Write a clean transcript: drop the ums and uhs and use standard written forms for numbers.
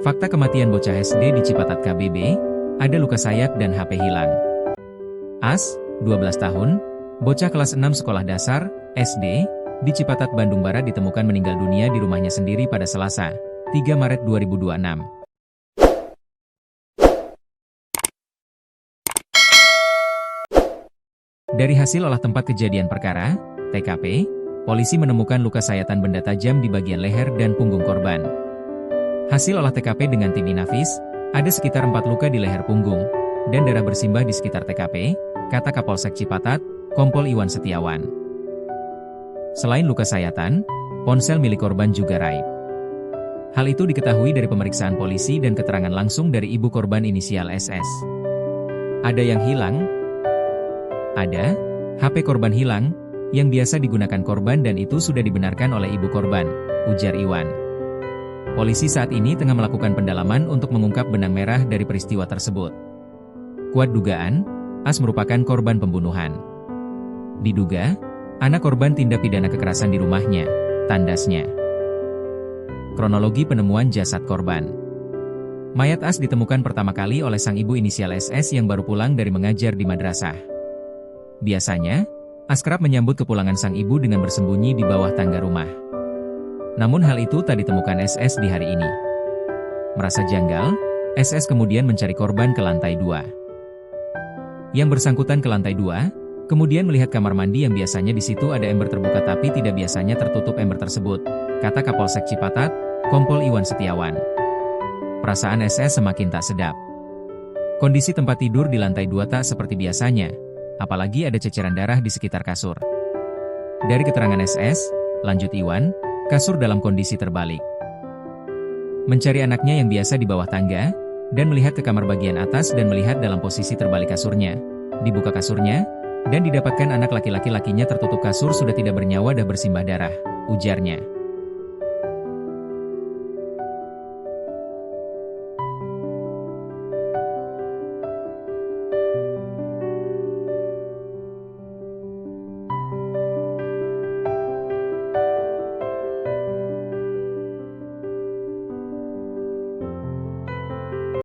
Fakta kematian bocah SD di Cipatat KBB, ada luka sayat dan HP hilang. As, 12 tahun, bocah kelas 6 sekolah dasar, SD, di Cipatat, Bandung Barat ditemukan meninggal dunia di rumahnya sendiri pada Selasa, 3 Maret 2026. Dari hasil olah tempat kejadian perkara, TKP, polisi menemukan luka sayatan benda tajam di bagian leher dan punggung korban. Hasil olah TKP dengan tim Inafis, ada sekitar 4 luka di leher punggung, dan darah bersimbah di sekitar TKP, kata Kapolsek Cipatat, Kompol Iwan Setiawan. Selain luka sayatan, ponsel milik korban juga raib. Hal itu diketahui dari pemeriksaan polisi dan keterangan langsung dari ibu korban inisial SS. Ada yang hilang? Ada, HP korban hilang, yang biasa digunakan korban dan itu sudah dibenarkan oleh ibu korban, ujar Iwan. Polisi saat ini tengah melakukan pendalaman untuk mengungkap benang merah dari peristiwa tersebut. Kuat dugaan, As merupakan korban pembunuhan. Diduga, anak korban tindak pidana kekerasan di rumahnya, tandasnya. Kronologi penemuan jasad korban. Mayat As ditemukan pertama kali oleh sang ibu inisial SS yang baru pulang dari mengajar di madrasah. Biasanya, As kerap menyambut kepulangan sang ibu dengan bersembunyi di bawah tangga rumah. Namun hal itu tak ditemukan SS di hari ini. Merasa janggal, SS kemudian mencari korban ke lantai 2. Yang bersangkutan ke lantai 2, kemudian melihat kamar mandi yang biasanya di situ ada ember terbuka tapi tidak biasanya tertutup ember tersebut, kata Kapolsek Cipatat, Kompol Iwan Setiawan. Perasaan SS semakin tak sedap. Kondisi tempat tidur di lantai 2 tak seperti biasanya, apalagi ada ceceran darah di sekitar kasur. Dari keterangan SS, lanjut Iwan, kasur dalam kondisi terbalik. Mencari anaknya yang biasa di bawah tangga, dan melihat ke kamar bagian atas dan melihat dalam posisi terbalik kasurnya. Dibuka kasurnya, dan didapatkan anak laki-lakinya tertutup kasur sudah tidak bernyawa dan bersimbah darah, ujarnya.